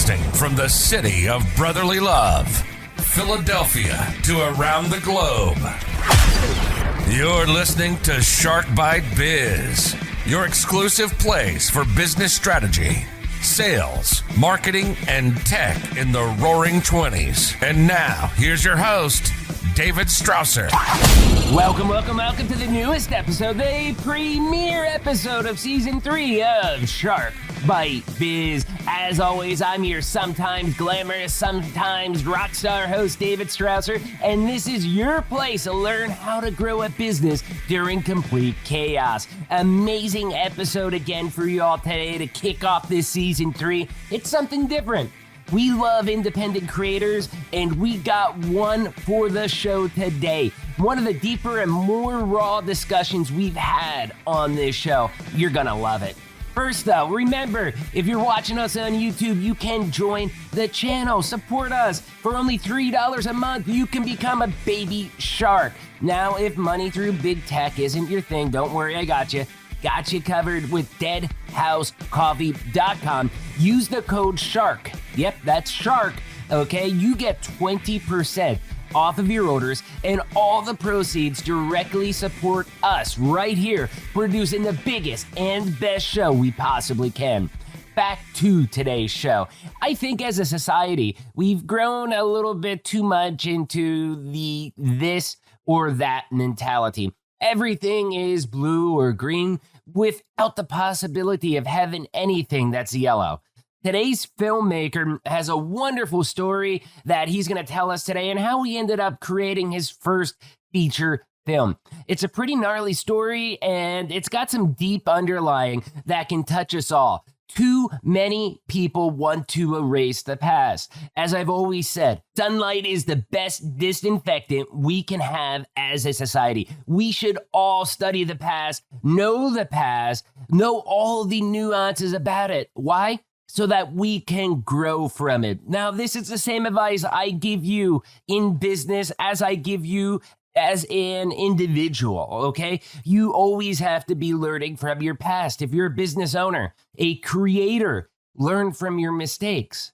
Broadcasting from the city of brotherly love, Philadelphia, to around the globe. You're listening to Shark Bite Biz, your exclusive place for business strategy, sales, marketing, and tech in the roaring 20s. And now, here's your host, David Strausser. Welcome to the newest episode, the premiere episode of Season 3 of Shark Bite Biz. As always, I'm your sometimes glamorous, sometimes rock star host, David Strausser, and this is your place to learn how to grow a business during complete chaos. Amazing episode again for you all today to kick off this Season 3. It's something different. We love independent creators, and we got one for the show today. One of the deeper and more raw discussions we've had on this show. You're gonna love it. First though, remember, if you're watching us on YouTube, you can join the channel. Support us. For only $3 a month, you can become a baby shark. Now, if money through big tech isn't your thing, don't worry, I got you. Got you covered with deadhousecoffee.com. Use the code SHARK. Yep, that's SHARK. Okay, you get 20% off of your orders, and all the proceeds directly support us right here, producing the biggest and best show we possibly can. Back to today's show. I think as a society, we've grown a little bit too much into the this or that mentality. Everything is blue or green without the possibility of having anything that's yellow. Today's filmmaker has a wonderful story that he's going to tell us today and how he ended up creating his first feature film. It's a pretty gnarly story, and it's got some deep underlying that can touch us all. Too many people want to erase the past. As I've always said, sunlight is the best disinfectant we can have as a society. We should all study the past, know all the nuances about it. Why? So that we can grow from it. Now, this is the same advice I give you in business as I give you as an individual, okay? You always have to be learning from your past. If you're a business owner, a creator, learn from your mistakes.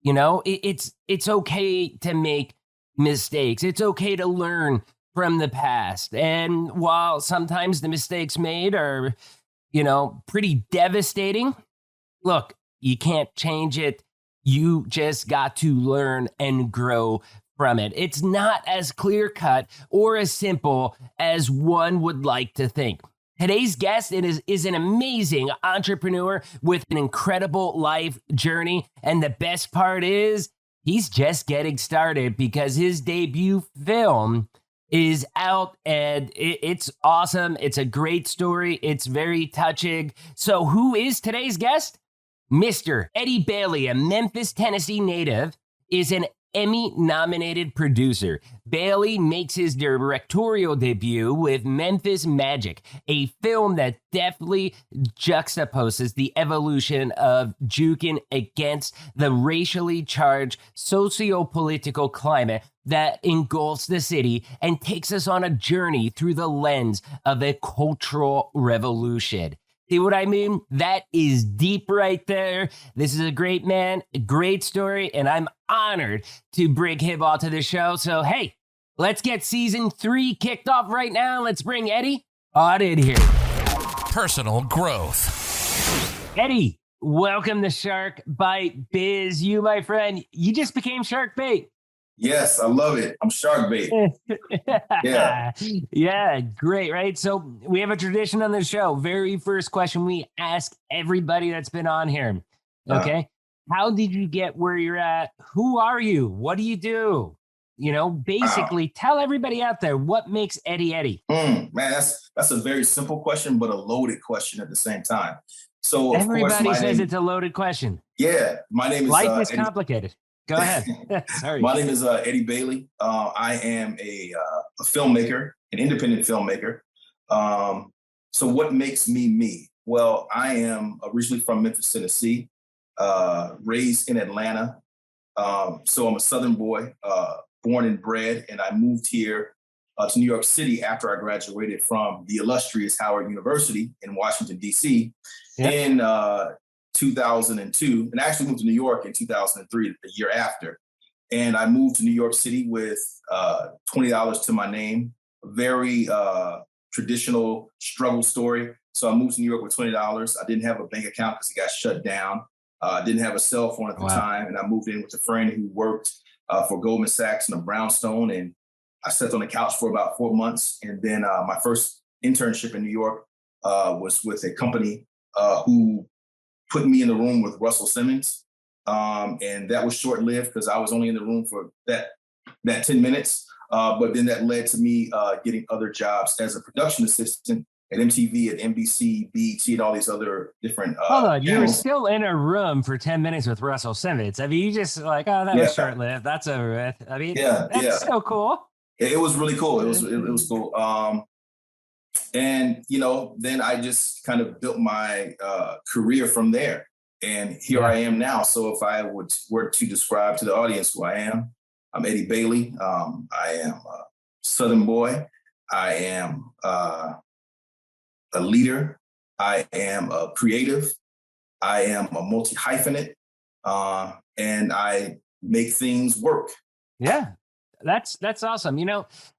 You know, it's okay to make mistakes. It's okay to learn from the past. And while sometimes the mistakes made are, pretty devastating, look, you can't change it. You just got to learn and grow from it. It's not as clear-cut or as simple as one would like to think. Today's guest is an amazing entrepreneur with an incredible life journey. And the best part is he's just getting started because his debut film is out and it's awesome. It's a great story. It's very touching. So who is today's guest? Mr. Eddie Bailey, a Memphis, Tennessee native, is an Emmy-nominated producer. Bailey makes his directorial debut with Memphis Majic, a film that deftly juxtaposes the evolution of juking against the racially charged socio-political climate that engulfs the city and takes us on a journey through the lens of a cultural revolution. See what I mean? That is deep right there. This is a great man, a great story, and I'm honored to bring him onto the show. So, hey, let's get Season 3 kicked off right now. Let's bring Eddie on in here. Personal growth. Eddie, welcome to Shark Bite Biz. You, my friend, you just became Shark Bait. Yes, I love it. I'm shark bait. Yeah. Yeah, great, right? So we have a tradition on the show. Very first question we ask everybody that's been on here. Okay. How did you get where you're at? Who are you? What do you do? Basically tell everybody out there what makes Eddie Eddie. Man, that's a very simple question, but a loaded question at the same time. So everybody says it's a loaded question. Yeah. My name is Life is complicated. Go ahead. Sorry. My name is Eddie Bailey. I am a filmmaker, an independent filmmaker. So what makes me me? Well, I am originally from Memphis, Tennessee, raised in Atlanta. So I'm a Southern boy, born and bred, and I moved here to New York City after I graduated from the illustrious Howard University in Washington, D.C. in 2002, and I actually moved to New York in 2003, the year after. And I moved to New York City with $20 to my name, a very traditional struggle story. So I moved to New York with $20. I didn't have a bank account because it got shut down. I didn't have a cell phone at the time. And I moved in with a friend who worked for Goldman Sachs in a brownstone. And I slept on the couch for about 4 months. And then my first internship in New York was with a company who put me in the room with Russell Simmons. And that was short-lived because I was only in the room for that 10 minutes. But then that led to me getting other jobs as a production assistant at MTV, at NBC, BET, and all these other different Hold on, you were channels. still in a room for 10 minutes with Russell Simmons. I mean, you just like, oh, that was short-lived. That's over with. I mean, that's so cool. It was really cool. It was cool. And, then I just kind of built my career from there. And here I am now. So if I were to describe to the audience who I am, I'm Eddie Bailey. I am a Southern boy. I am a leader. I am a creative. I am a multi-hyphenate. And I make things work. Yeah, that's awesome.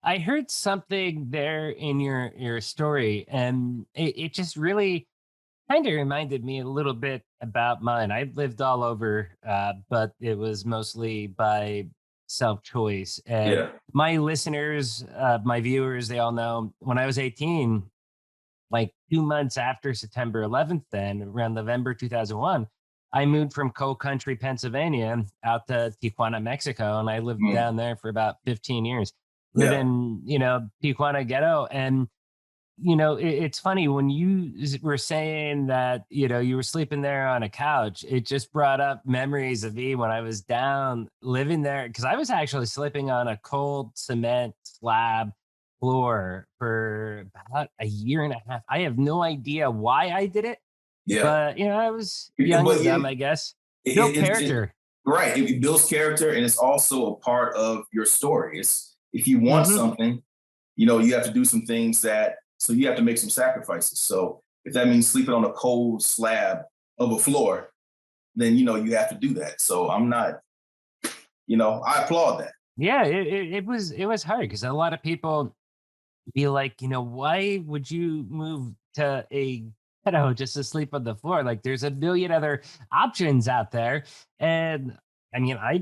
I heard something there in your story, and it just really kind of reminded me a little bit about mine. I've lived all over, but it was mostly by self-choice. And my listeners, my viewers, they all know when I was 18, like 2 months after September 11th, then around November 2001, I moved from Coal Country, Pennsylvania, out to Tijuana, Mexico, and I lived down there for about 15 years. Lived in, Tijuana ghetto. And, it's funny when you were saying that, you were sleeping there on a couch, it just brought up memories of me when I was down living there, because I was actually sleeping on a cold cement slab floor for about a year and a half. I have no idea why I did it. But, I was young and dumb, I guess. Built character. Right. It builds character, and it's also a part of your story. It's if you want something, you have to do some things so you have to make some sacrifices. So if that means sleeping on a cold slab of a floor, then, you have to do that. So I'm not, I applaud that. Yeah, it was hard because a lot of people be like, why would you move to a just to sleep on the floor? Like there's a million other options out there. And I mean, I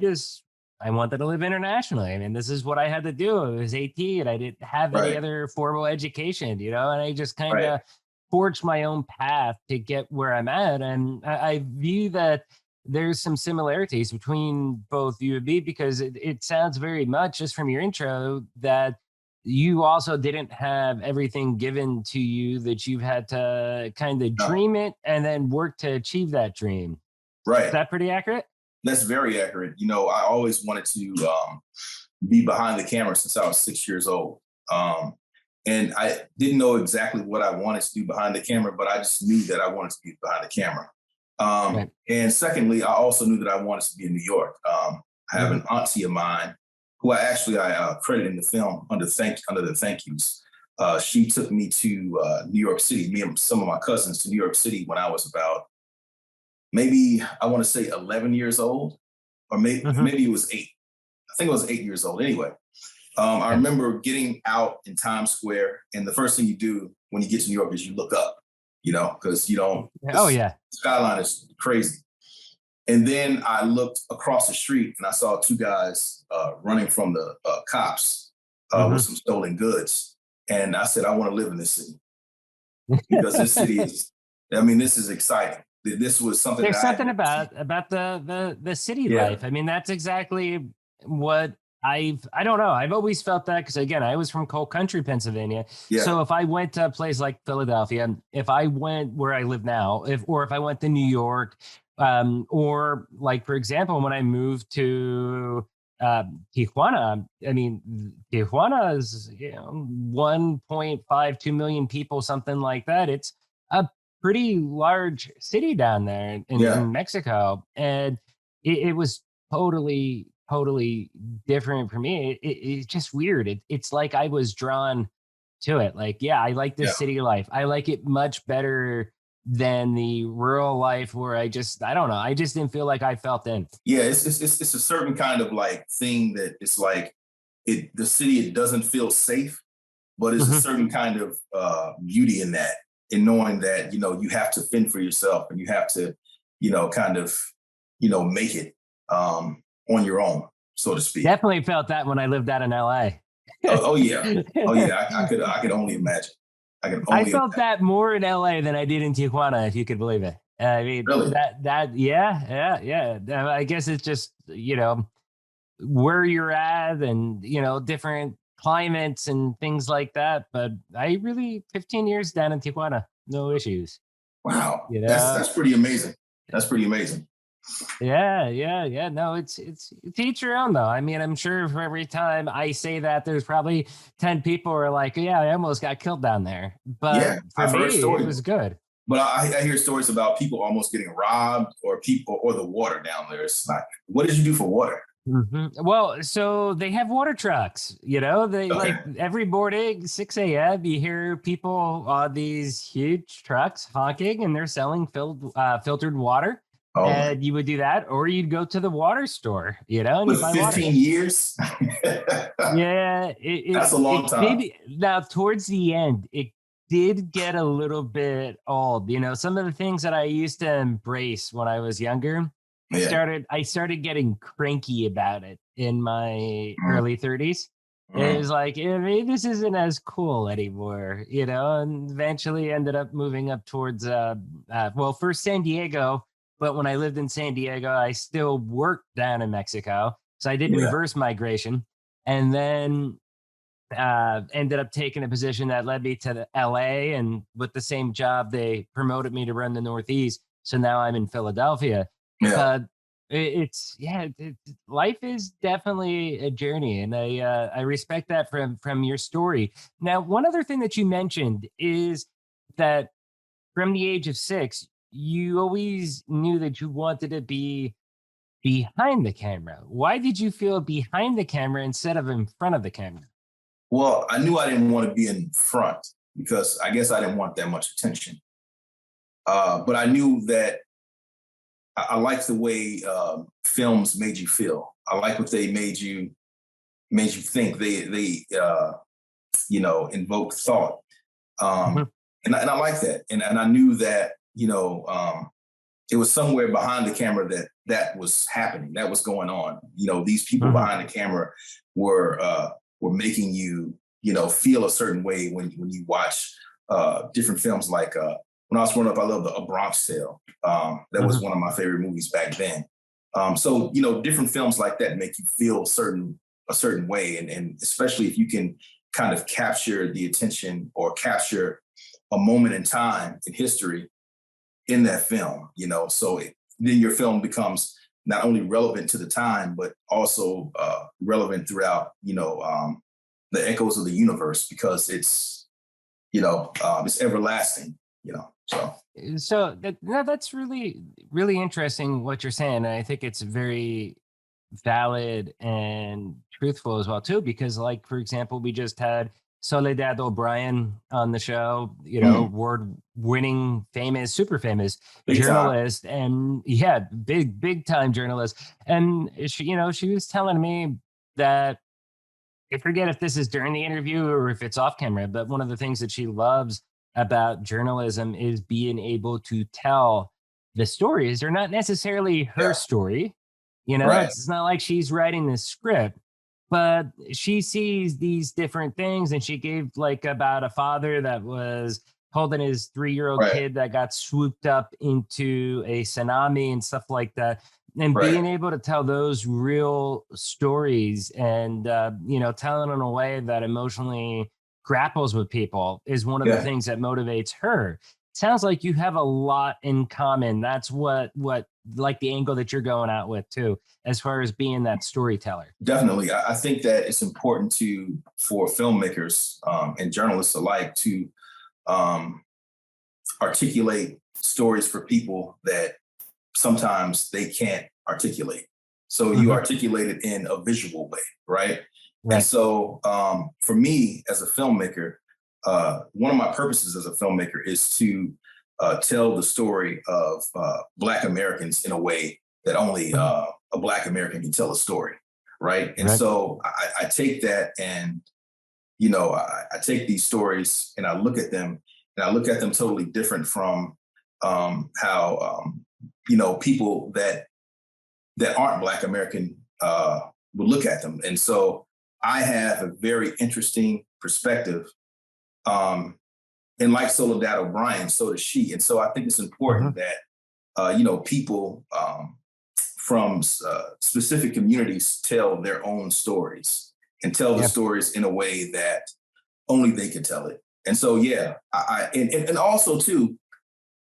wanted to live internationally. I mean, this is what I had to do. I was 18 and I didn't have any other formal education, and I just kind of forged my own path to get where I'm at. And I view that there's some similarities between both you and me, because it sounds very much just from your intro that you also didn't have everything given to you, that you've had to kind of dream it and then work to achieve that dream. Right. Is that pretty accurate? That's very accurate. I always wanted to be behind the camera since I was 6 years old. And I didn't know exactly what I wanted to do behind the camera, but I just knew that I wanted to be behind the camera. And secondly, I also knew that I wanted to be in New York. I have an auntie of mine who I credit in the film under the thank yous. She took me to New York City, me and some of my cousins to New York City when I was about maybe, I want to say 11 years old, or maybe it was 8. I think it was 8 years old. Anyway, I remember getting out in Times Square, and the first thing you do when you get to New York is you look up, because you don't. Skyline is crazy. And then I looked across the street and I saw 2 guys running from the cops with some stolen goods. And I said, I want to live in this city, because this city this is exciting. This was something. There's something about the city life. I mean, that's exactly what I don't know. I've always felt that, because again, I was from Coal Country, Pennsylvania. So if I went to a place like Philadelphia, if I went where I live now, if I went to New York, or like, for example, when I moved to Tijuana, I mean, Tijuana is 1.52 million people, something like that. It's a pretty large city down there in Mexico. And it was totally different for me. It's just weird. It's like I was drawn to it. Like, I like this city life. I like it much better than the rural life where I don't know. I just didn't feel like I felt in. Yeah, it's a certain kind of like thing that it's like the city, it doesn't feel safe, but it's a Mhm. certain kind of beauty in that, in knowing that, you have to fend for yourself and you have to, kind of, make it on your own, so to speak. Definitely felt that when I lived out in LA. Oh yeah. Oh yeah. I could only imagine. I could I only felt imagine. that more in LA than I did in Tijuana, if you could believe it. I mean, Really. yeah. I guess it's just, where you're at and, different climates and things like that. But 15 years down in Tijuana, no issues, Wow. you know? That's pretty amazing. That's pretty amazing. Yeah. No, it's to each your own though. I mean, I'm sure for every time I say that, there's probably 10 people who are like, yeah, I almost got killed down there. But Yeah, for I've heard me, it stories, was good. but I hear stories about people almost getting robbed, or people, or the water down there. It's not. What did you do for water? Well, so they have water trucks, they Okay. like every morning, 6 a.m., you hear people on these huge trucks honking and they're selling filtered water. Oh my. And you would do that, or you'd go to the water store, and you With buy water. 15 years, Yeah, that's a long it time. did. Now, towards the end, it did get a little bit old. Some of the things that I used to embrace when I was younger, Yeah. I started getting cranky about it in my Mm, early 30s. It mm. was like, maybe this isn't as cool anymore, and eventually ended up moving up towards, well, first San Diego. But when I lived in San Diego, I still worked down in Mexico. So I did Yeah. reverse migration and then ended up taking a position that led me to the LA. And with the same job, they promoted me to run the Northeast. So now I'm in Philadelphia. Yeah. But life is definitely a journey, and I respect that from your story. Now, one other thing that you mentioned is that from the age of 6, you always knew that you wanted to be behind the camera. Why did you feel behind the camera instead of in front of the camera? Well, I knew I didn't want to be in front because I guess I didn't want that much attention. But I knew that I liked the way films made you feel. I like what they made you think. They invoke thought, Mhm, and I like that. And I knew that it was somewhere behind the camera that was happening, that was going on. These people mhm, behind the camera were making you feel a certain way when you watch different films. Like when I was growing up, I loved A Bronx Tale. That was mhm. one of my favorite movies back then. So different films like that make you feel a certain way, and especially if you can kind of capture the attention or capture a moment in time in history in that film. Then your film becomes not only relevant to the time, but also relevant throughout the echoes of the universe, because it's everlasting. So So no, that's really, really interesting what you're saying. And I think it's very valid and truthful as well too, because like, for example, we just had Soledad O'Brien on the show, mm, award winning, famous, super famous big time. journalist. And yeah, big time journalist. And she was telling me that, I forget if this is during the interview or if it's off camera, but one of the things that she loves about journalism is being able to tell the stories. They're not necessarily her Yeah. story. Right. It's not like she's writing the script, but she sees these different things. And she gave like about a father that was holding his 3-year-old Right. kid that got swooped up into a tsunami and stuff like that, and Right. being able to tell those real stories and tell it in a way that emotionally grapples with people is one of the Yeah. things that motivates her. Sounds like you have a lot in common. That's what like the angle that you're going out with too, as far as being that storyteller. Definitely. I think that it's important for filmmakers and journalists alike to um, articulate stories for people that sometimes they can't articulate. So you Mhm. articulate it in a visual way, right? And Right. so for me as a filmmaker, one of my purposes as a filmmaker is to tell the story of Black Americans in a way that only a Black American can tell a story, right? And so I take that and, I take these stories and I look at them totally different from how, people that aren't Black American would look at them. And so I have a very interesting perspective. And like Soledad O'Brien, so does she. And so I think it's important that, people from specific communities tell their own stories and tell the stories in a way that only they can tell it. And so, yeah, and also too,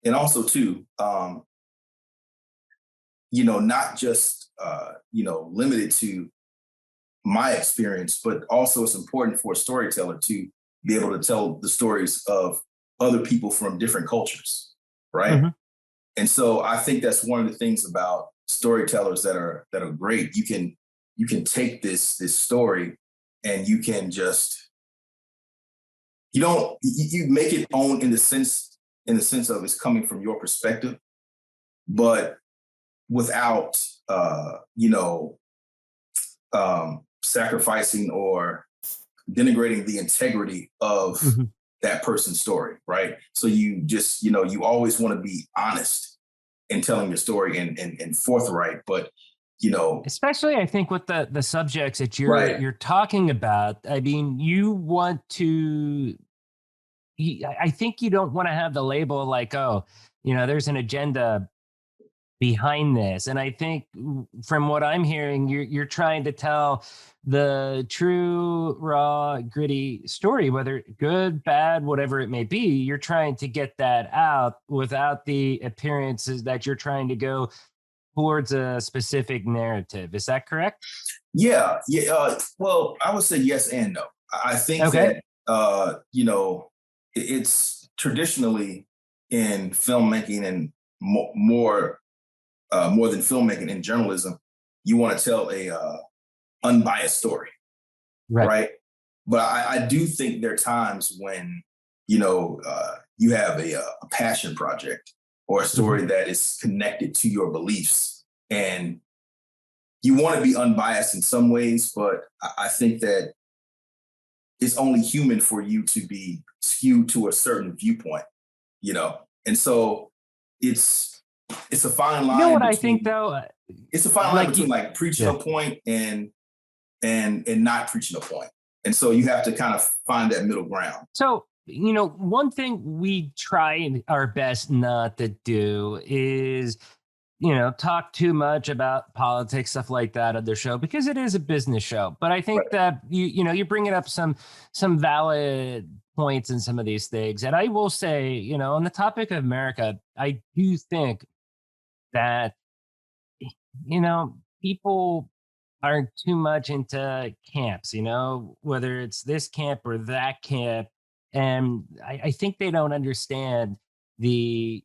not just, limited to my experience, but also it's important for a storyteller to be able to tell the stories of other people from different cultures, right? And so I think that's one of the things about storytellers that are great. You can take this story and you can just you make it own in the sense of it's coming from your perspective, but without sacrificing or denigrating the integrity of that person's story, right? So you just, you always want to be honest in telling your story and forthright, but especially I think with the subjects that you're talking about. I mean, you want to. I think you don't want to have the label like, oh, there's an agenda behind this. And I think from what I'm hearing, you're trying to tell the true, raw, gritty story, whether good, bad, whatever it may be. You're trying to get that out without the appearances that you're trying to go towards a specific narrative. Is that correct? Yeah. Well, I would say yes and no. I think that, it's traditionally in filmmaking and more than filmmaking in journalism, you want to tell a unbiased story, right? But I do think there are times when you have a passion project or a story that is connected to your beliefs, and you want to be unbiased in some ways, but I think that it's only human for you to be skewed to a certain viewpoint, and so it's a fine line. You know what I think though? It's a fine line between like preaching a point and not preaching a point. And so you have to kind of find that middle ground. So, one thing we try our best not to do is, talk too much about politics, stuff like that on the show, because it is a business show. But I think that you're bringing up some valid points in some of these things. And I will say, on the topic of America, I do think that, people aren't too much into camps, whether it's this camp or that camp. And I think they don't understand the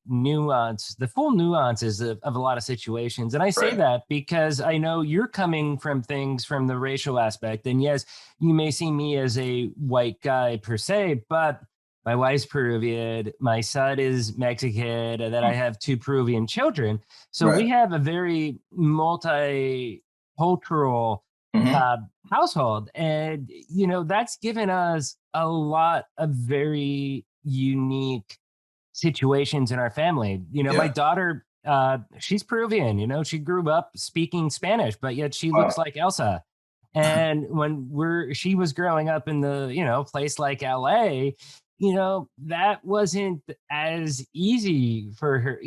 full nuances of a lot of situations. And I say that because I know you're coming from things from the racial aspect. And yes, you may see me as a white guy per se, but my wife's Peruvian, my son is Mexican, and then I have 2 Peruvian children. So we have a very multicultural household. And, that's given us a lot of very unique situations in our family. My daughter, she's Peruvian, she grew up speaking Spanish, but yet she looks like Elsa. And when she was growing up in the, place like LA, that wasn't as easy for her.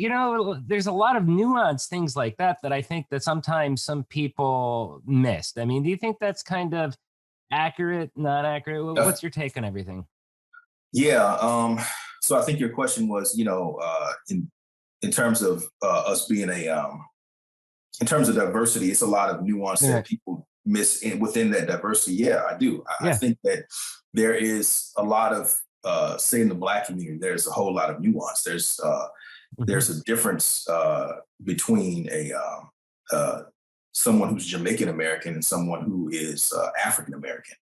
There's a lot of nuanced things like that I think that sometimes some people missed. I mean, do you think that's kind of accurate, not accurate? What's your take on everything? Yeah. So I think your question was, in terms of us being in terms of diversity, it's a lot of nuance that people miss within that diversity. Yeah, I do. I think that there is a lot of, say in the Black community, there's a whole lot of nuance. There's a difference between someone who's Jamaican American and someone who is African American.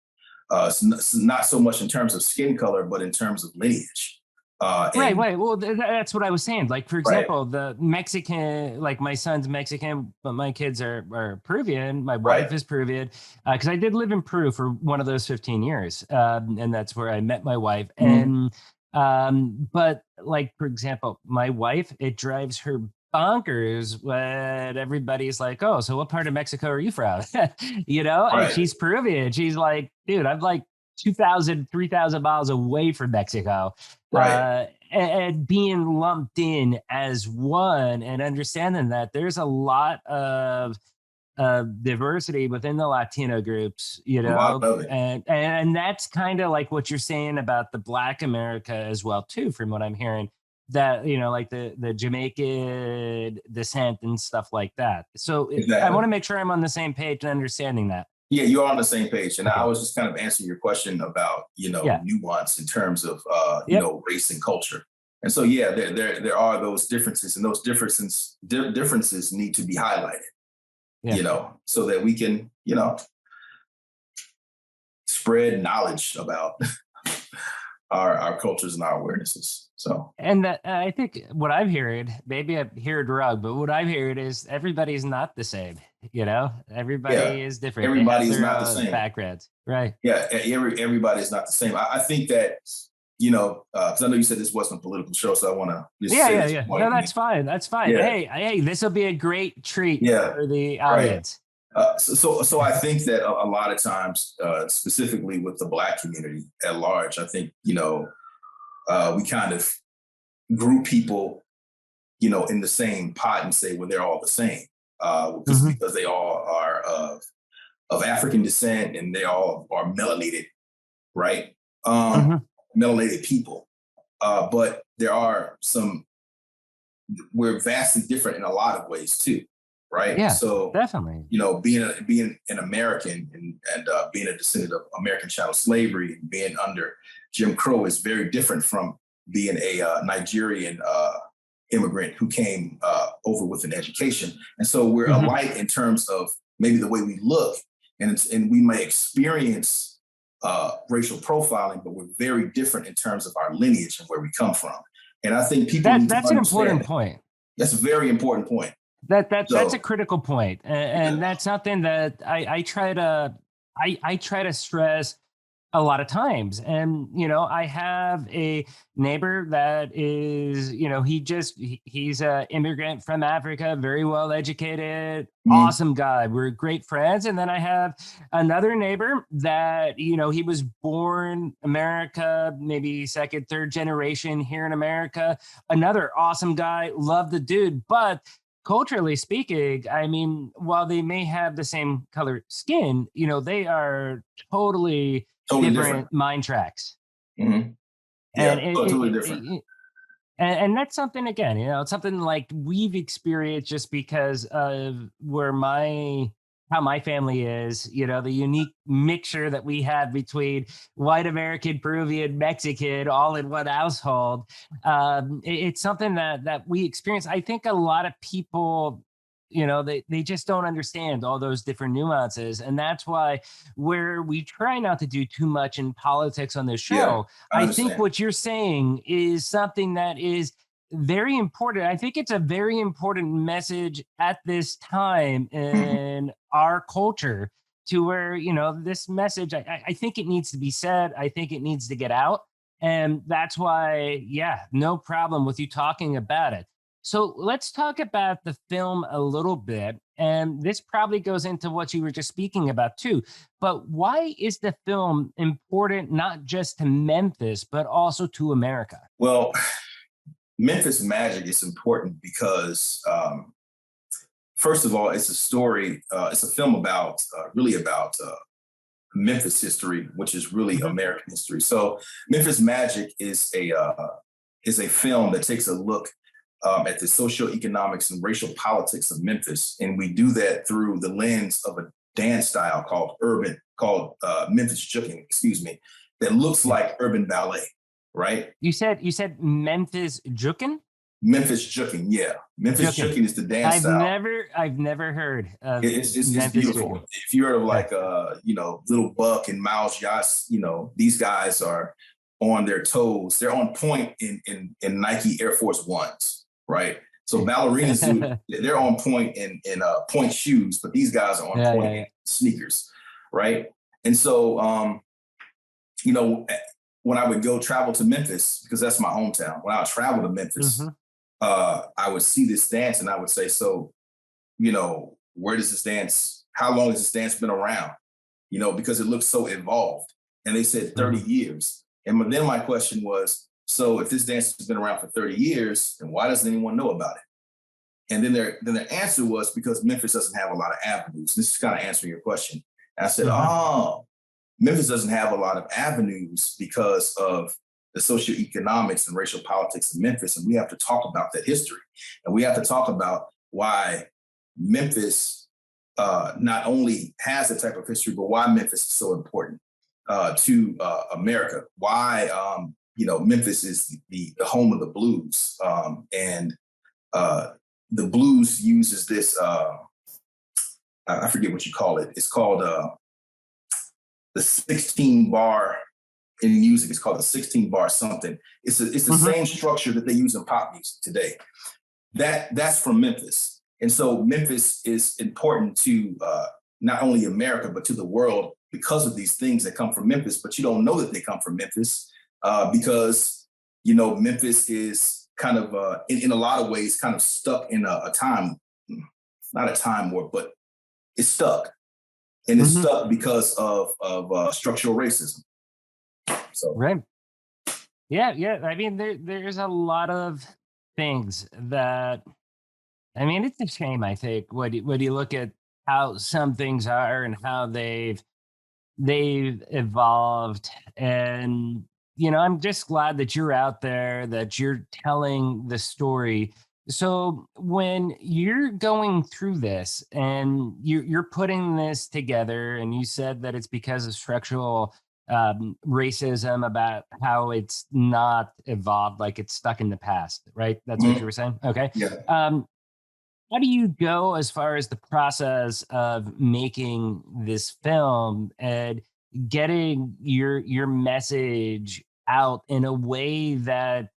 Not so much in terms of skin color, but in terms of lineage. Right, And right. Well, that's what I was saying. Like, for right, example, the Mexican, like my son's Mexican, but my kids are Peruvian. My right, wife is Peruvian because I did live in Peru for one of those 15 years. And that's where I met my wife. mhm, And, but like, for example, my wife, it drives her bonkers when everybody's like, oh, so what part of Mexico are you from? And right, she's Peruvian. She's like, dude, I'm like 2,000, 3,000 miles away from Mexico, right. and being lumped in as one and understanding that there's a lot of diversity within the Latino groups, A lot of it. and that's kind of like what you're saying about the Black America as well too, from what I'm hearing. That like the Jamaican descent and stuff like that. So I Exactly. want to make sure I'm on the same page and understanding that. Yeah, you're on the same page. And I Okay. was just kind of answering your question about, Yeah. nuance in terms of, Yep. race and culture. And so, yeah, there are those differences, and those differences need to be highlighted, Yeah. so that we can, spread knowledge about our cultures and our awarenesses. So, And that, I think what I'm hearing, maybe I hear it wrong, but what I'm hearing is everybody's not the same. yeah, Everybody is different. They everybody have is their not the own same. backgrounds. Right. Yeah, everybody is not the same. I think that, because I know you said this wasn't a political show, so I want to just Yeah. say Yeah. this Yeah. No, point. that's fine. That's fine. Yeah, Hey, this will be a great treat yeah, for the right. audience. So I think that a lot of times, specifically with the Black community at large, I think we kind of group people, in the same pot and say, well, they're all the same, Hmm. because they all are of African descent and they all are melanated, right? Um, Hmm. Melanated people, but there are some. We're vastly different in a lot of ways too, right? Yeah, So definitely. being an American and being a descendant of American chattel slavery and being under Jim Crow is very different from being a Nigerian immigrant who came over with an education. And so we're Hmm. alike in terms of maybe the way we look, and we may experience racial profiling, but we're very different in terms of our lineage and where we come from. And I think people That need to that's an understand important that. point. That's a very important point. That's a So, critical point, and yeah. that's something that I try to stress a lot of times. And I have a neighbor that is, he's a immigrant from Africa, very well educated, Mhm. awesome guy. We're great friends. And then I have another neighbor that he was born America, maybe second, third generation here in America. Another awesome guy, love the dude, but culturally speaking, I mean, while they may have the same color skin, they are totally Totally different. different mind tracks. Hmm. And Yeah, totally different. and that's something, again, it's something like we've experienced just because of how my family is, the unique mixture that we have between white American, Peruvian, Mexican, all in one household. It's something that we experience. I think a lot of people, they just don't understand all those different nuances. And that's why, where we try not to do too much in politics on this Yeah, show, I I think understand. what you're saying is something that is very important. I think it's a very important message at this time Mhm. in our culture, to where, this message, I think it needs to be said. I think it needs to get out. And that's why, yeah, no problem with you talking about it. So let's talk about the film a little bit. And this probably goes into what you were just speaking about too. But why is the film important, not just to Memphis, but also to America? Well, Memphis Magic is important because, first of all, it's a story. It's a film about really about Memphis history, which is really Mhm. American history. So, Memphis Magic is a film that takes a look at the socioeconomics and racial politics of Memphis, and we do that through the lens of a dance style called Memphis Juking, excuse me, that looks Yeah. like urban ballet, right? You said Memphis Jukin? Memphis Juking, yeah. Memphis Jukin. Juking is the dance I've style. never I've never heard of It's Memphis beautiful. Jukin. If you heard of Okay. like Little Buck and Miles Yass, these guys are on their toes. They're on point in Nike Air Force Ones, right? So ballerinas, they're on point in point shoes, but these guys are on point in sneakers, right? And so, you know, when I would go travel to Memphis, because that's my hometown, when I would travel to Memphis, I would see this dance and I would say, so, you know, where does this dance, how long has this dance been around? You know, because it looks so evolved. And they said 30 years. And then my question was, so if this dance has been around for 30 years, then why doesn't anyone know about it? And then their answer was because Memphis doesn't have a lot of avenues. This is kind of answering your question. And I said, oh, Memphis doesn't have a lot of avenues because of the socioeconomics and racial politics of Memphis. And we have to talk about that history. And we have to talk about why Memphis not only has that type of history, but why Memphis is so important to America. Why, you know, Memphis is the home of the blues. And the blues uses this, I forget what you call it. It's called the 16 bar in music. It's called the 16 bar something. It's the same structure that they use in pop music today. That's from Memphis. And so Memphis is important to not only America, but to the world because of these things that come from Memphis. But you don't know that they come from Memphis because, you know, Memphis is kind of, in a lot of ways, kind of stuck in a time, not a time warp, but it's stuck. And it's stuck because of structural racism. So right. Yeah. I mean, there's a lot of things that, I mean, it's a shame, I think, when you look at how some things are and how they've evolved. And, you know, I'm just glad that you're out there, that you're telling the story. So when you're going through this and you're putting this together, and you said that it's because of structural racism, about how it's not evolved, like it's stuck in the past, right? That's what you were saying? Okay. yeah. How do you go as far as the process of making this film and getting your message out in a way that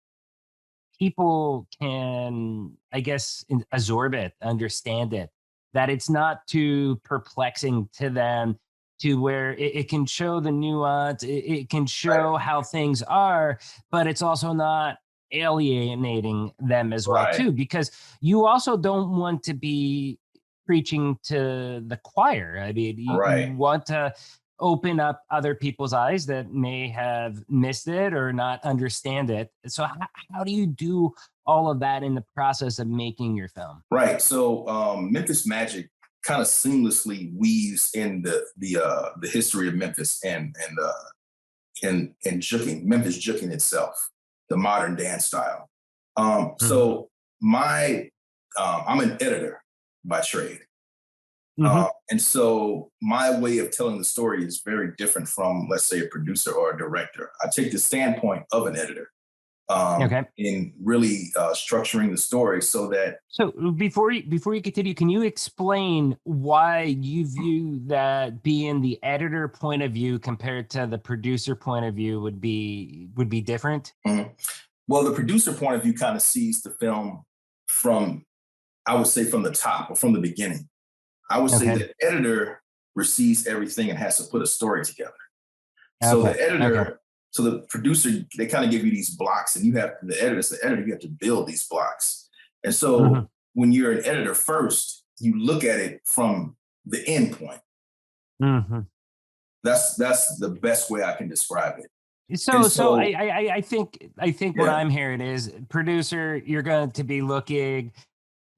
people can, I guess, absorb it, understand it, that it's not too perplexing to them, to where it can show the nuance, it can show how things are, but it's also not alienating them as well too, because you also don't want to be preaching to the choir. I mean, you want to open up other people's eyes that may have missed it or not understand it. So how do you do all of that in the process of making your film? Right. So Memphis Majic kind of seamlessly weaves in the history of Memphis and juking, Memphis juking itself, the modern dance style. So I'm an editor by trade. And so my way of telling the story is very different from, let's say, a producer or a director. I take the standpoint of an editor in really structuring the story so that. So before you continue, can you explain why you view that being the editor point of view compared to the producer point of view would be different? Well, the producer point of view kind of sees the film from, I would say, from the top or from the beginning. I would say the editor receives everything and has to put a story together. So the editor, so the producer, they kind of give you these blocks, and you have, the editor, you have to build these blocks. And so when you're an editor first, you look at it from the end point. That's the best way I can describe it. So I think what I'm hearing is, producer, you're going to be looking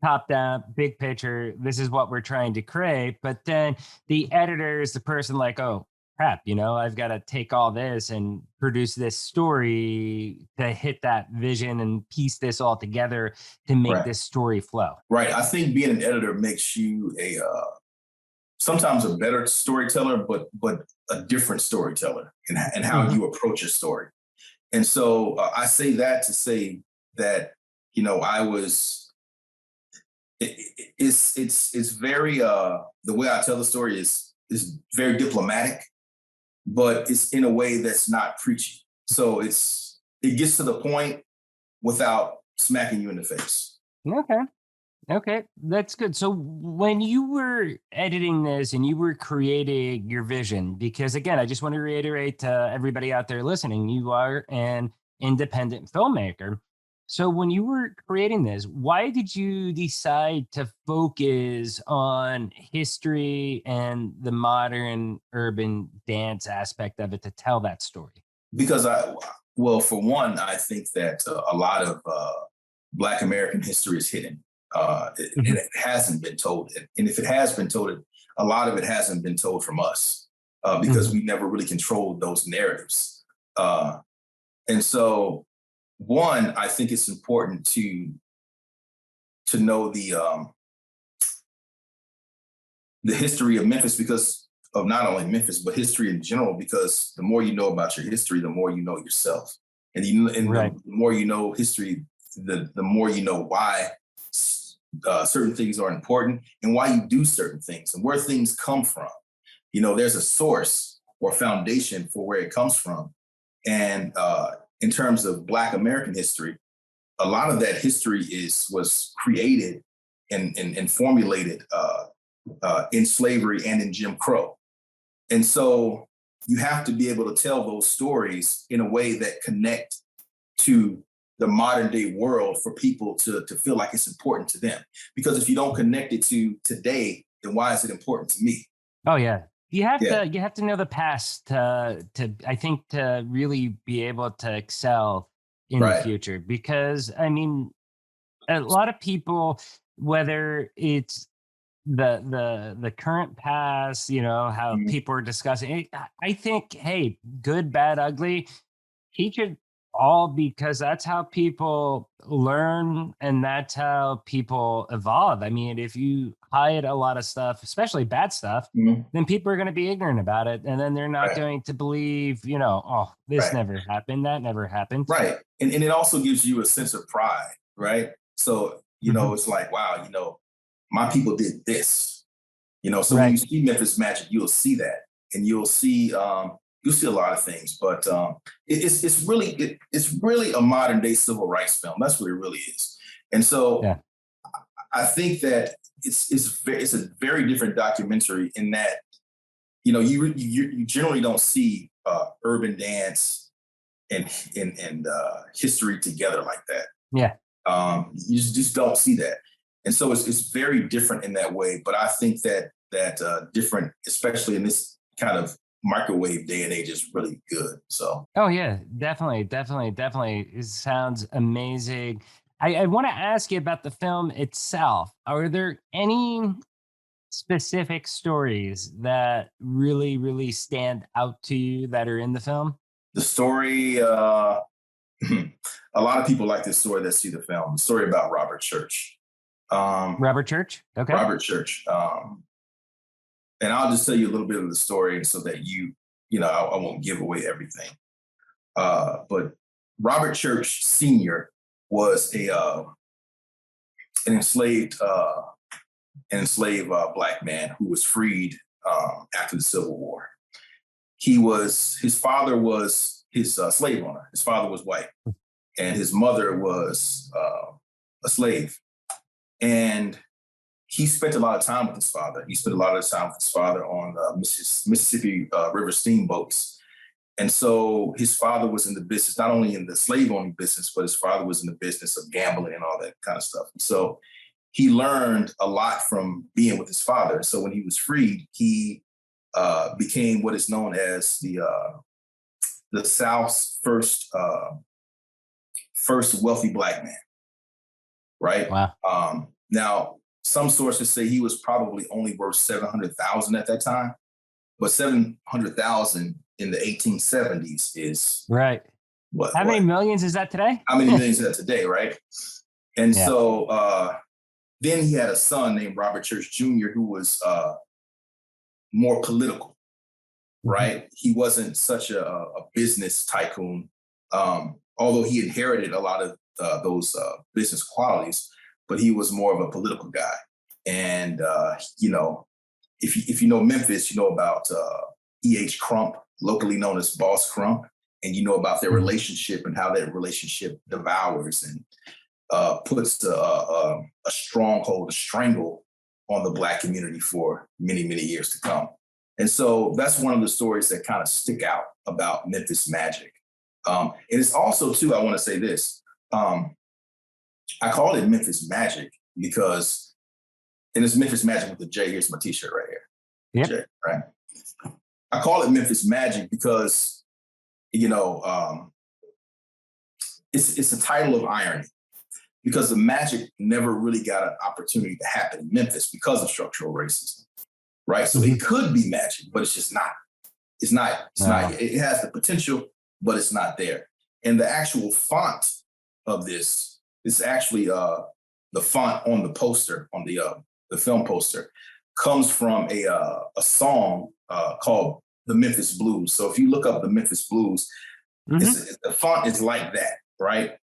top down, big picture. This is what we're trying to create. But then the editor is the person like, oh crap, you know, I've got to take all this and produce this story to hit that vision and piece this all together to make this story flow. Right. I think being an editor makes you sometimes a better storyteller, but a different storyteller and how you approach a story. And so I say that to say that, you know, it's very, the way I tell the story is very diplomatic, but it's in a way that's not preachy. So it gets to the point without smacking you in the face. Okay. Okay, that's good. So when you were editing this and you were creating your vision, because again, I just want to reiterate to everybody out there listening, you are an independent filmmaker. So when you were creating this, why did you decide to focus on history and the modern urban dance aspect of it to tell that story? Because well, for one, I think that a lot of Black American history is hidden. And Mhm. it hasn't been told. And if it has been told, a lot of it hasn't been told from us because Mhm. we never really controlled those narratives. Uh, and so, one, I think it's important to know the history of Memphis because of not only Memphis but history in general. Because the more you know about your history, the more you know yourself, and Right. the more you know history, the more you know why certain things are important and why you do certain things and where things come from. There's a source or foundation for where it comes from. And in terms of Black American history, a lot of that history was created and formulated in slavery and in Jim Crow. And so you have to be able to tell those stories in a way that connect to the modern day world for people to feel like it's important to them. Because if you don't connect it to today, then why is it important to me? Oh yeah. Yeah, You have to know the past to I think to really be able to excel in the right. future, because I mean a lot of people, whether it's the current past, how Mhm. people are discussing it, I think, hey, good, bad, ugly, teach it all, because that's how people learn and that's how people evolve. I mean, if you hide a lot of stuff, especially bad stuff, Mhm. then people are going to be ignorant about it, and then they're not Right, going to believe, oh, this right, never happened, that never happened. right. And it also gives you a sense of pride, right? So, Mhm. it's like, wow, my people did this. So when you Right. see Memphis Magic, you'll see that, and you'll see a lot of things. But it's really a modern day civil rights film. That's what it really is. And so Yeah. I think that it's a very different documentary in that you generally don't see urban dance and history together like that. Yeah. You just don't see that, and so it's very different in that way. But I think that different, especially in this kind of microwave day and age, is really good. So Oh yeah, definitely, definitely, definitely. It sounds amazing. I want to ask you about the film itself. Are there any specific stories that really, really stand out to you that are in the film? the story, a lot of people like this story that see the film. The story about Robert Church. Um, Robert Church. Okay. Robert Church. And I'll just tell you a little bit of the story so that I won't give away everything. But Robert Church Sr. was an enslaved Black man who was freed after the Civil War. His father was his slave owner. His father was white, and his mother was a slave. And he spent a lot of time with his father. He spent a lot of time with his father on Mississippi River steamboats. And so his father was in the business, not only in the slave owning business, but his father was in the business of gambling and all that kind of stuff. So he learned a lot from being with his father. So when he was freed, he became what is known as the South's first wealthy Black man, right? Wow. Now, some sources say he was probably only worth 700,000 at that time, but 700,000 in the 1870s is Right. what How many what millions is that today? how many millions is that today, right? And Yeah. so then he had a son named Robert Church Jr. who was more political, Mhm. right? He wasn't such a business tycoon, although he inherited a lot of those business qualities, but he was more of a political guy. And if you know Memphis, you know about E.H. Crump, locally known as Boss Crump. and you know about their relationship and how that relationship devours and puts a stronghold, a strangle on the Black community for many, many years to come. And so that's one of the stories that kind of stick out about Memphis Majic. And it's also, too, I want to say this. I call it Memphis Majic because, and it's Memphis Majic with the J. Here's my T-shirt right here. Yep. J, right? I call it Memphis Majic because, you know, it's a title of irony, because the magic never really got an opportunity to happen in Memphis because of structural racism, right? So it could be magic, but it's just not. It's not. It has the potential, but it's not there. And the actual font of this is actually the font on the poster, on the film poster, comes from a song called the Memphis Blues. So if you look up the Memphis Blues, the font is like that, right?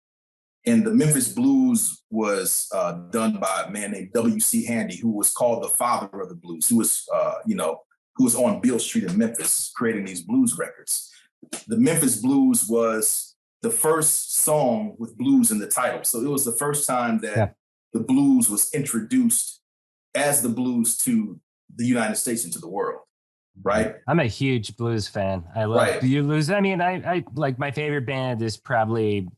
And the Memphis Blues was done by a man named W.C. Handy, who was called the father of the blues, who was, who was on Beale Street in Memphis creating these blues records. The Memphis Blues was the first song with blues in the title. So it was the first time that the blues was introduced as the blues to the United States and to the world, right? I'm a huge blues fan. I love blues. I mean, I like, my favorite band is probably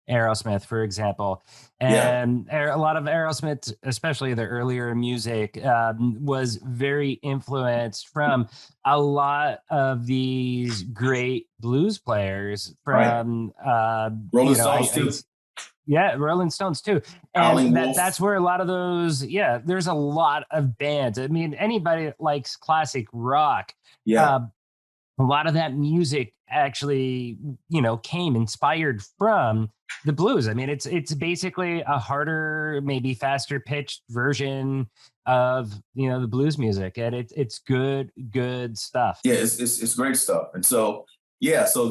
Aerosmith, for example. And a lot of Aerosmith, especially the earlier music, was very influenced from a lot of these great blues players from Rolling Stones too. Rolling Stones too. And that's where a lot of those, there's a lot of bands. I mean, anybody that likes classic rock, a lot of that music actually, came inspired from the blues. I mean, it's basically a harder, maybe faster pitched version of, the blues music. And it's good stuff. Yeah, it's great stuff. And so, so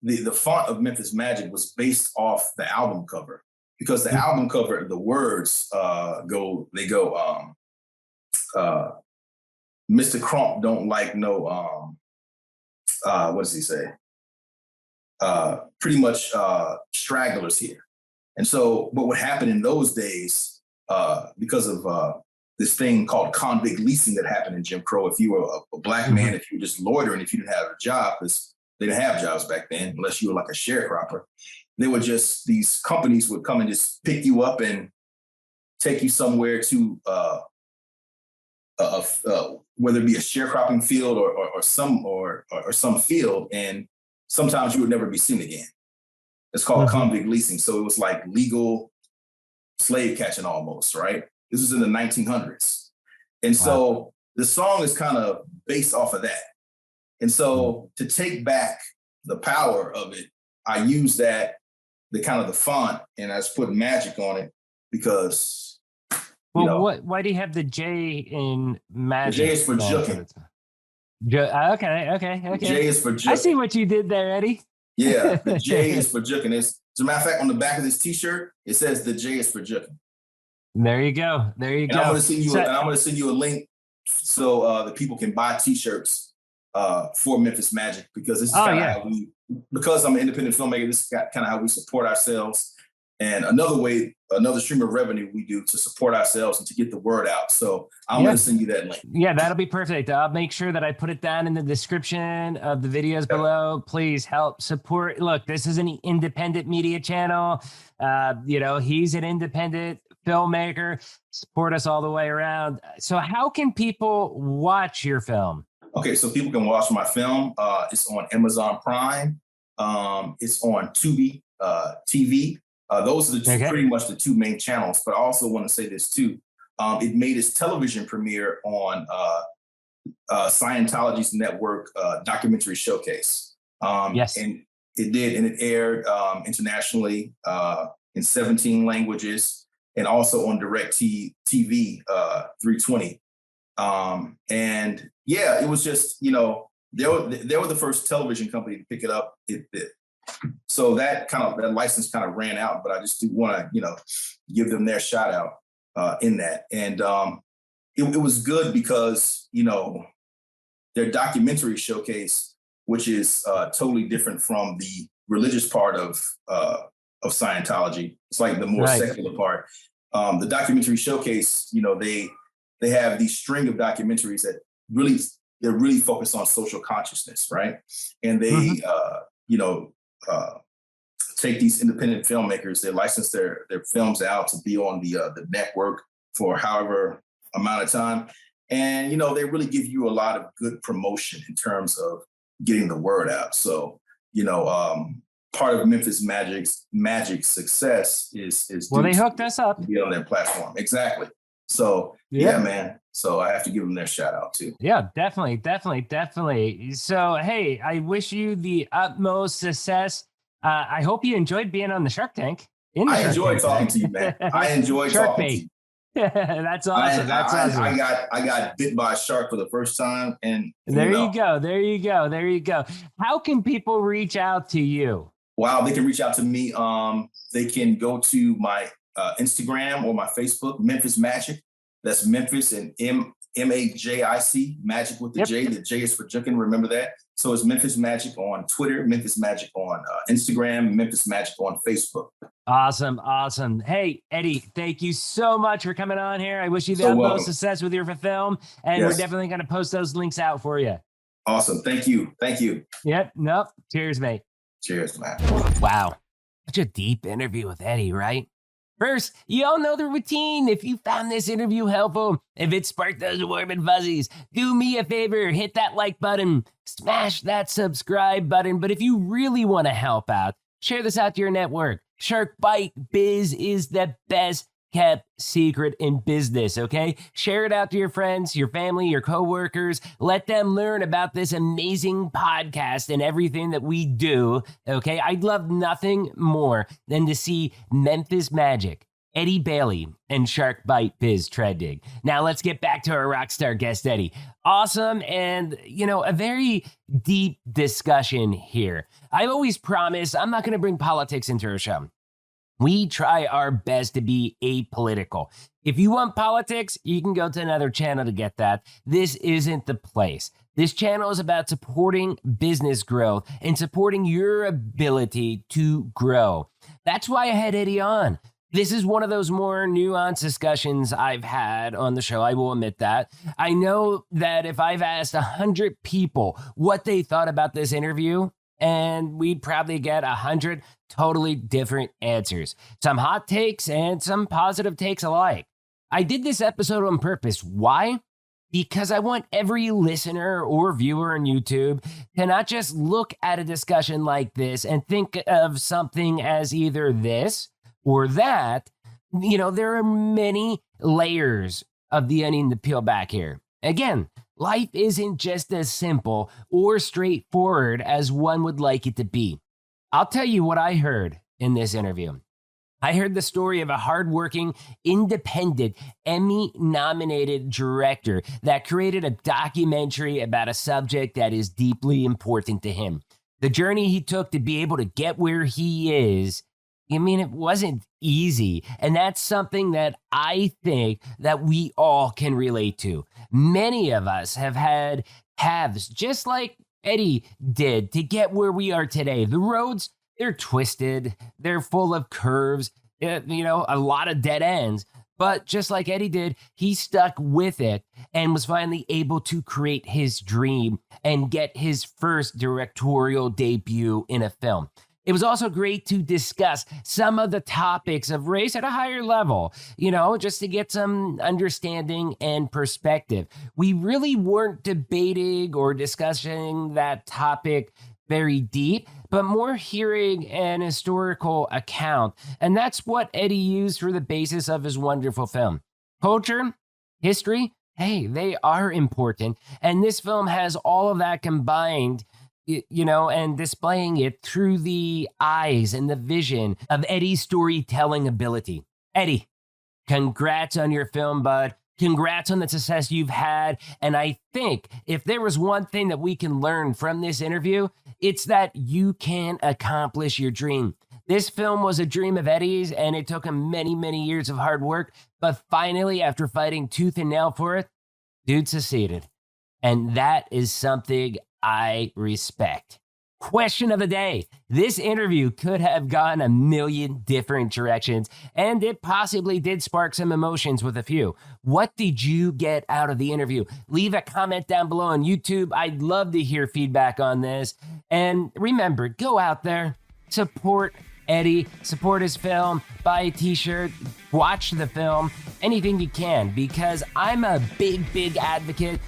the font of Memphis Majic was based off the album cover, because the album cover, the words go, Mr. Crump don't like no, what does he say? Pretty much stragglers here. And so, but what happened in those days, because of this thing called convict leasing that happened in Jim Crow, if you were a Black man, if you were just loitering, if you didn't have a job, because they didn't have jobs back then, unless you were like a sharecropper, they were just, these companies would come and just pick you up and take you somewhere to, whether it be a sharecropping field or some field, and sometimes you would never be seen again. It's called convict leasing. So it was like legal slave catching almost, right? This was in the 1900s. And so the song is kind of based off of that. And so to take back the power of it, I use the kind of the font, and I just put Magic on it because, why do you have the J in Magic? The J is for Jukin. Okay. J is for Jukin. I see what you did there, Eddie. Yeah, the J is for Jukin. As a matter of fact, on the back of this T-shirt, it says the J is for Jukin. There you go. I'm going to send you a link so the people can buy T-shirts for Memphis Majic, because this is kind of how because I'm an independent filmmaker, this is kind of how we support ourselves. And another stream of revenue we do to support ourselves and to get the word out. So I'm going to send you that link. Yeah, that'll be perfect. I'll make sure that I put it down in the description of the videos below. Please help support. Look, this is an independent media channel. He's an independent filmmaker. Support us all the way around. So how can people watch your film? Okay, so people can watch my film. It's on Amazon Prime. It's on Tubi TV. Those are pretty much the two main channels. But I also want to say this too. It made its television premiere on Scientology's network documentary showcase. Yes. And it did, and it aired internationally in 17 languages, and also on DirecTV 320. And it was just, they were the first television company to pick it up. So that license kind of ran out, but I just do want to, give them their shout out in that. And it was good because, their documentary showcase which is totally different from the religious part of Scientology. It's like the more secular part. The documentary showcase, they have these string of documentaries that they're really focused on social consciousness, right? And they, take these independent filmmakers, they license their films out to be on the network for however amount of time. And, they really give you a lot of good promotion in terms of getting the word out. So, part of Memphis Magic's success is they hooked us up to be on their platform. Exactly. So yeah, man. So I have to give them their shout out too. Yeah, definitely. So, hey, I wish you the utmost success. I hope you enjoyed being on the Shark Tank. I enjoyed talking to you, man. I enjoyed talking to you. That's awesome. Awesome. I got bit by a shark for the first time, and there you go. How can people reach out to you? Wow, they can reach out to me. They can go to my Instagram or my Facebook, Memphis Majic. That's Memphis and Majic, Magic with the J. The J is for Jukin. Remember that. So it's Memphis Majic on Twitter, Memphis Majic on Instagram, Memphis Majic on Facebook. Awesome. Hey, Eddie, thank you so much for coming on here. I wish you the utmost success with your film, and we're definitely going to post those links out for you. Awesome. Thank you. Yep. Nope. Cheers, mate. Cheers, man. Wow. Such a deep interview with Eddie, right? First, you all know the routine. If you found this interview helpful, if it sparked those warm and fuzzies, do me a favor, hit that like button, smash that subscribe button. But if you really want to help out, share this out to your network. Shark Bite Biz is the best kept secret in business, okay? Share it out to your friends, your family, your coworkers. Let them learn about this amazing podcast and everything that we do, okay? I'd love nothing more than to see Memphis Majic, Eddie Bailey, and Shark Bite Biz trending. Now let's get back to our rock star guest, Eddie. Awesome, and, a very deep discussion here. I always promise I'm not going to bring politics into our show. We try our best to be apolitical. If you want politics, you can go to another channel to get that. This isn't the place. This channel is about supporting business growth and supporting your ability to grow. That's why I had Eddie on. This is one of those more nuanced discussions I've had on the show. I will admit that. I know that if I've asked 100 people what they thought about this interview, and we'd probably get 100 totally different answers. Some hot takes and some positive takes alike. I did this episode on purpose. Why? Because I want every listener or viewer on YouTube to not just look at a discussion like this and think of something as either this or that. There are many layers of the onion to peel back here. Again, life isn't just as simple or straightforward as one would like it to be. I'll tell you what I heard in this interview. I heard the story of a hardworking, independent, Emmy-nominated director that created a documentary about a subject that is deeply important to him. The journey he took to be able to get where he is, it wasn't easy. And that's something that I think that we all can relate to. Many of us have had paths, just like Eddie did, to get where we are today. The roads, they're twisted. They're full of curves, a lot of dead ends. But just like Eddie did, he stuck with it and was finally able to create his dream and get his first directorial debut in a film. It was also great to discuss some of the topics of race at a higher level, just to get some understanding and perspective. We really weren't debating or discussing that topic very deep, but more hearing an historical account. And that's what Eddie used for the basis of his wonderful film. Culture, history, hey, they are important. And this film has all of that combined, and displaying it through the eyes and the vision of Eddie's storytelling ability. Eddie, congrats on your film, bud. Congrats on the success you've had. And I think if there was one thing that we can learn from this interview, it's that you can accomplish your dream. This film was a dream of Eddie's, and it took him many, many years of hard work. But finally, after fighting tooth and nail for it, dude succeeded. And that is something I respect. Question of the day. This interview could have gone a million different directions, and it possibly did spark some emotions with a few. What did you get out of the interview? Leave a comment down below on YouTube. I'd love to hear feedback on this. And remember, go out there, support Eddie, support his film, buy a t-shirt, watch the film, anything you can, because I'm a big advocate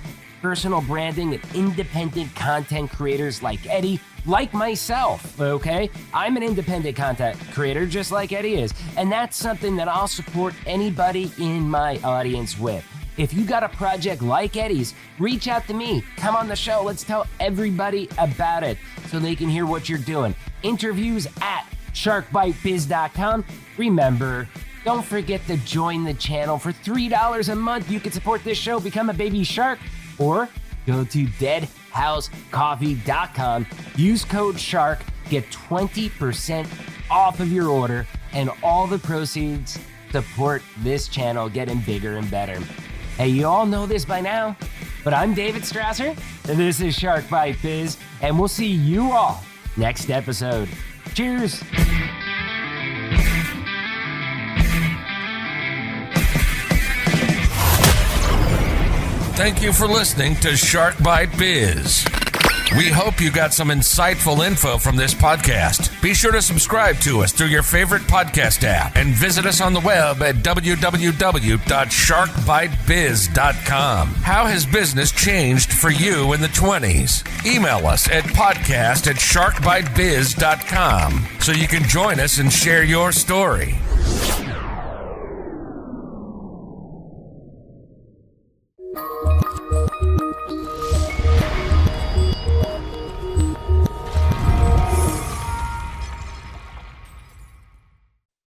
personal branding and independent content creators like Eddie, like myself, okay? I'm an independent content creator just like Eddie is, and that's something that I'll support anybody in my audience with. If you got a project like Eddie's, reach out to me. Come on the show. Let's tell everybody about it so they can hear what you're doing. Interviews at sharkbitebiz.com. Remember, don't forget to join the channel. For $3 a month, you can support this show, become a baby shark, or go to deadhousecoffee.com. Use code SHARK, get 20% off of your order, and all the proceeds support this channel getting bigger and better. Hey, you all know this by now, but I'm David Strausser, and this is Shark Bite Biz, and we'll see you all next episode. Cheers! Thank you for listening to Shark Bite Biz. We hope you got some insightful info from this podcast. Be sure to subscribe to us through your favorite podcast app and visit us on the web at www.sharkbitebiz.com. How has business changed for you in the 20s? Email us at podcast@sharkbitebiz.com so you can join us and share your story.